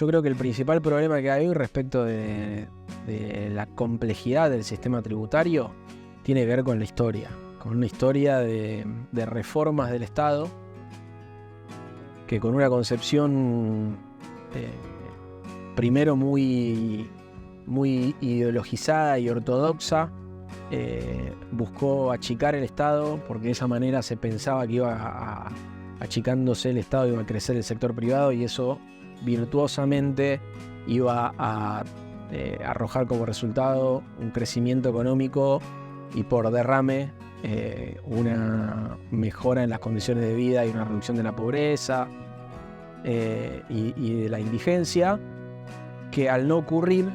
yo creo que el principal problema que hay hoy respecto de la complejidad del sistema tributario tiene que ver con la historia, con una historia de reformas del Estado que con una concepción primero muy ideologizada y ortodoxa buscó achicar el Estado, porque de esa manera se pensaba que iba achicándose el Estado, iba a crecer el sector privado, y eso virtuosamente iba a arrojar como resultado un crecimiento económico y por derrame una mejora en las condiciones de vida y una reducción de la pobreza y de la indigencia, que al no ocurrir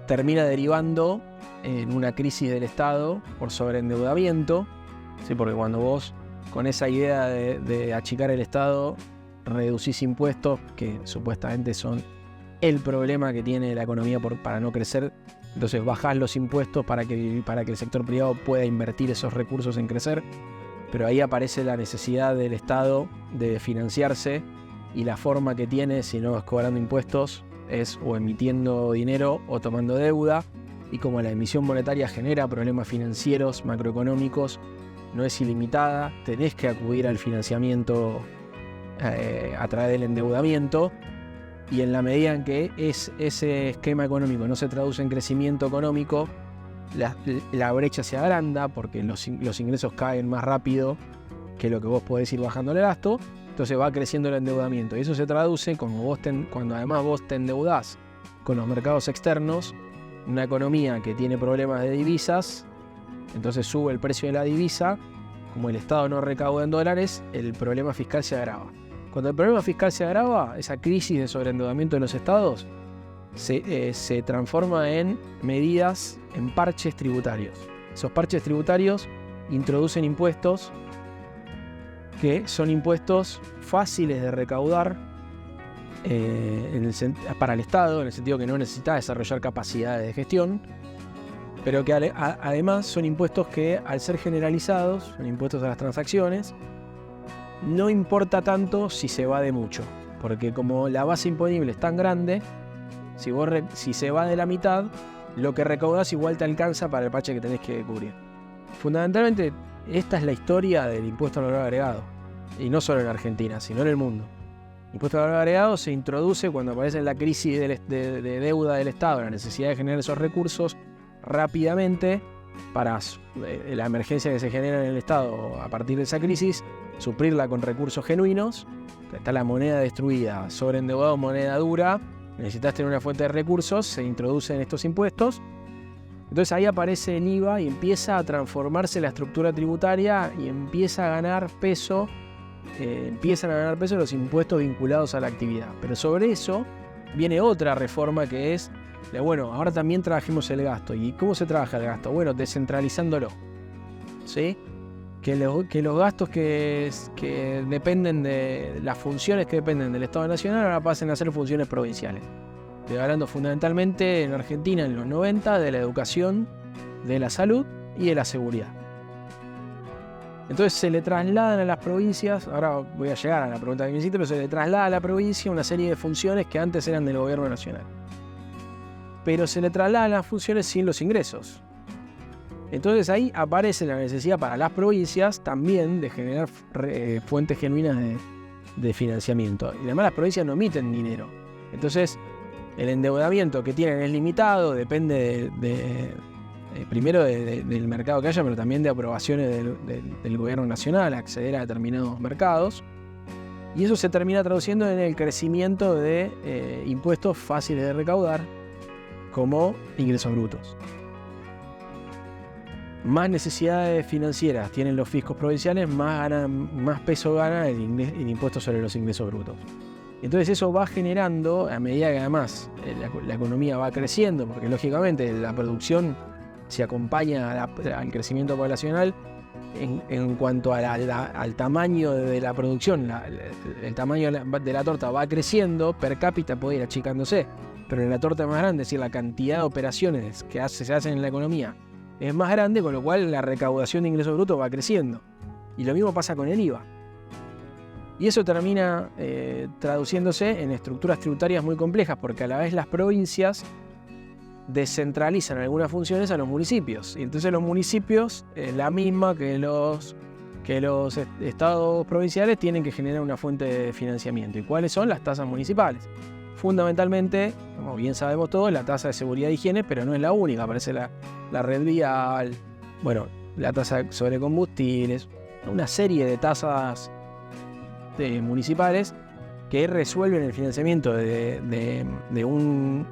termina derivando en una crisis del Estado por sobreendeudamiento, ¿sí? Porque cuando vos con esa idea de achicar el Estado reducís impuestos, que supuestamente son el problema que tiene la economía para no crecer, entonces bajás los impuestos para que el sector privado pueda invertir esos recursos en crecer, pero ahí aparece la necesidad del Estado de financiarse, y la forma que tiene, si no es cobrando impuestos, es o emitiendo dinero o tomando deuda, y como la emisión monetaria genera problemas financieros, macroeconómicos, no es ilimitada, tenés que acudir al financiamiento a través del endeudamiento, y en la medida en que ese esquema económico no se traduce en crecimiento económico, la brecha se agranda porque los ingresos caen más rápido que lo que vos podés ir bajando el gasto, entonces va creciendo el endeudamiento, y eso se traduce cuando además vos te endeudás con los mercados externos, una economía que tiene problemas de divisas, entonces sube el precio de la divisa, como el Estado no recauda en dólares, el problema fiscal se agrava. Cuando el problema fiscal se agrava, esa crisis de sobreendeudamiento de los estados se transforma en medidas, en parches tributarios. Esos parches tributarios introducen impuestos que son impuestos fáciles de recaudar para el Estado, en el sentido que no necesita desarrollar capacidades de gestión, pero que además son impuestos que, al ser generalizados, son impuestos a las transacciones, no importa tanto si se va de mucho, porque como la base imponible es tan grande, si se va de la mitad, lo que recaudás igual te alcanza para el parche que tenés que cubrir. Fundamentalmente, esta es la historia del impuesto al valor agregado, y no solo en Argentina, sino en el mundo. El impuesto al valor agregado se introduce cuando aparece la crisis de deuda del Estado, la necesidad de generar esos recursos rápidamente para la emergencia que se genera en el Estado a partir de esa crisis, suplirla con recursos genuinos. Está la moneda destruida, sobreendeudado, moneda dura, necesitas tener una fuente de recursos, se introducen estos impuestos. Entonces ahí aparece el IVA y empieza a transformarse la estructura tributaria y empiezan a ganar peso los impuestos vinculados a la actividad. Pero sobre eso viene otra reforma, que es bueno, ahora también trabajemos el gasto. ¿Y cómo se trabaja el gasto? Bueno, descentralizándolo, ¿sí? Que los gastos que dependen de las funciones que dependen del Estado Nacional ahora pasen a ser funciones provinciales. Estoy hablando fundamentalmente en Argentina en los 90 de la educación, de la salud y de la seguridad. Entonces se le trasladan a las provincias, ahora voy a llegar a la pregunta que me hiciste, pero se le traslada a la provincia una serie de funciones que antes eran del gobierno nacional. Pero se le trasladan las funciones sin los ingresos. Entonces ahí aparece la necesidad para las provincias también de generar fuentes genuinas de financiamiento. Y además las provincias no emiten dinero. Entonces el endeudamiento que tienen es limitado, depende primero del mercado que haya, pero también de aprobaciones del gobierno nacional a acceder a determinados mercados. Y eso se termina traduciendo en el crecimiento de impuestos fáciles de recaudar, como ingresos brutos. Más necesidades financieras tienen los fiscos provinciales, más peso gana el impuesto sobre los ingresos brutos. Entonces eso va generando, a medida que además la economía va creciendo, porque lógicamente la producción se acompaña al crecimiento poblacional en cuanto al tamaño de la producción, el tamaño de la torta va creciendo, per cápita puede ir achicándose, pero en la torta más grande, es decir, la cantidad de operaciones que se hacen en la economía es más grande, con lo cual la recaudación de ingresos brutos va creciendo. Y lo mismo pasa con el IVA. Y eso termina traduciéndose en estructuras tributarias muy complejas, porque a la vez las provincias descentralizan algunas funciones a los municipios. Y entonces los municipios, la misma que los estados provinciales, tienen que generar una fuente de financiamiento. ¿Y cuáles son? Las tasas municipales. Fundamentalmente, como bien sabemos todos, la tasa de seguridad e higiene, pero no es la única. Aparece la red vial, bueno, la tasa sobre combustibles, una serie de tasas municipales que resuelven el financiamiento de un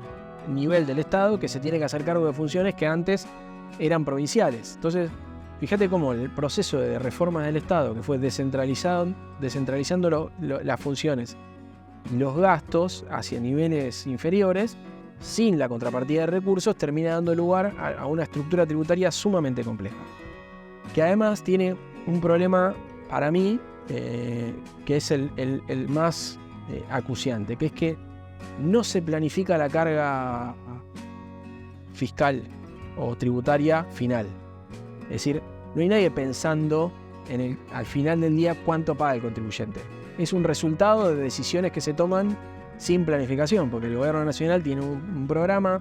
nivel del Estado que se tiene que hacer cargo de funciones que antes eran provinciales. Entonces, fíjate cómo el proceso de reforma del Estado, que fue descentralizando las funciones y los gastos hacia niveles inferiores, sin la contrapartida de recursos, termina dando lugar a una estructura tributaria sumamente compleja, que además tiene un problema para mí, que es el más acuciante, que es que no se planifica la carga fiscal o tributaria final. Es decir, no hay nadie pensando al final del día cuánto paga el contribuyente. Es un resultado de decisiones que se toman sin planificación, porque el gobierno nacional tiene un programa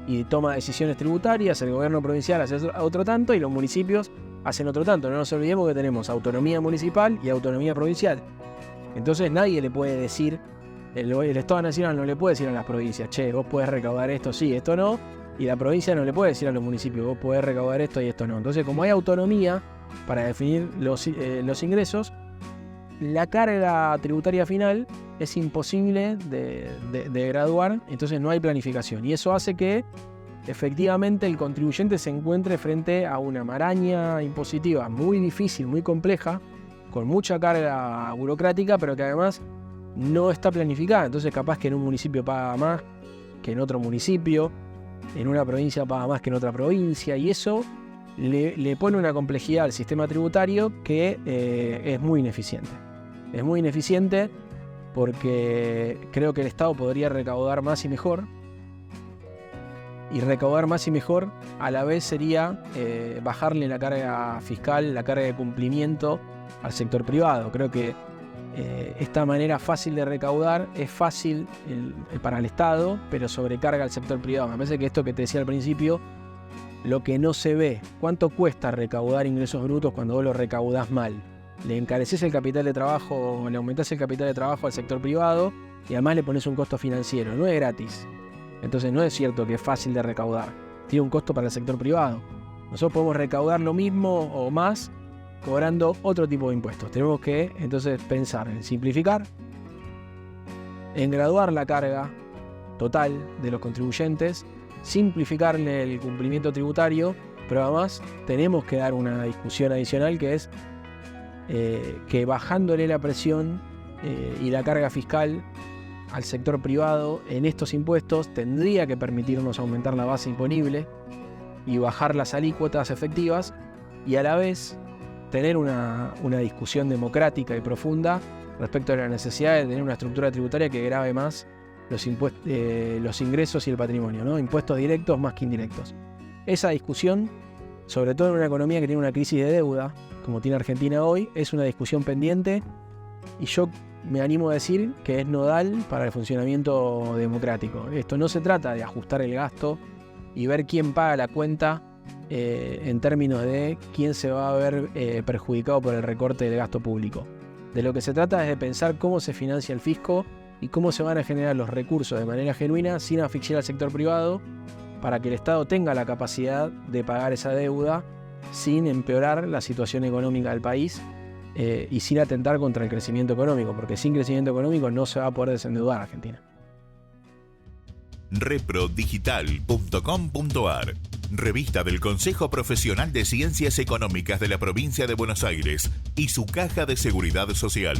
y toma decisiones tributarias, el gobierno provincial hace otro tanto y los municipios hacen otro tanto. No nos olvidemos que tenemos autonomía municipal y autonomía provincial. Entonces nadie le puede decir, el Estado Nacional no le puede decir a las provincias, che, vos podés recaudar esto, sí, esto no, y la provincia no le puede decir a los municipios, vos podés recaudar esto y esto no. Entonces, como hay autonomía para definir los ingresos, la carga tributaria final es imposible de graduar, entonces no hay planificación. Y eso hace que efectivamente el contribuyente se encuentre frente a una maraña impositiva muy difícil, muy compleja, con mucha carga burocrática, pero que además no está planificada. Entonces capaz que en un municipio paga más que en otro municipio, en una provincia paga más que en otra provincia, y eso le pone una complejidad al sistema tributario que es muy ineficiente. Es muy ineficiente porque creo que el Estado podría recaudar más y mejor. Y recaudar más y mejor a la vez sería bajarle la carga fiscal, la carga de cumplimiento al sector privado. Creo que esta manera fácil de recaudar es fácil para el Estado, pero sobrecarga al sector privado. Me parece que esto que te decía al principio, lo que no se ve, ¿cuánto cuesta recaudar ingresos brutos cuando vos lo recaudás mal? Le encareces el capital de trabajo, le aumentás el capital de trabajo al sector privado y además le pones un costo financiero, no es gratis. Entonces no es cierto que es fácil de recaudar, tiene un costo para el sector privado. Nosotros podemos recaudar lo mismo o más cobrando otro tipo de impuestos. Tenemos que entonces pensar en simplificar, en graduar la carga total de los contribuyentes, simplificarle el cumplimiento tributario, pero además tenemos que dar una discusión adicional que es que bajándole la presión y la carga fiscal al sector privado en estos impuestos tendría que permitirnos aumentar la base imponible y bajar las alícuotas efectivas, y a la vez tener una discusión democrática y profunda respecto a la necesidad de tener una estructura tributaria que grave más los ingresos y el patrimonio, ¿no? Impuestos directos más que indirectos. Esa discusión, sobre todo en una economía que tiene una crisis de deuda, como tiene Argentina hoy, es una discusión pendiente, y yo me animo a decir que es nodal para el funcionamiento democrático. Esto no se trata de ajustar el gasto y ver quién paga la cuenta en términos de quién se va a ver perjudicado por el recorte del gasto público. De lo que se trata es de pensar cómo se financia el fisco y cómo se van a generar los recursos de manera genuina sin asfixiar al sector privado, para que el Estado tenga la capacidad de pagar esa deuda sin empeorar la situación económica del país y sin atentar contra el crecimiento económico, porque sin crecimiento económico no se va a poder desendeudar Argentina. Reprodigital.com.ar, revista del Consejo Profesional de Ciencias Económicas de la Provincia de Buenos Aires y su Caja de Seguridad Social.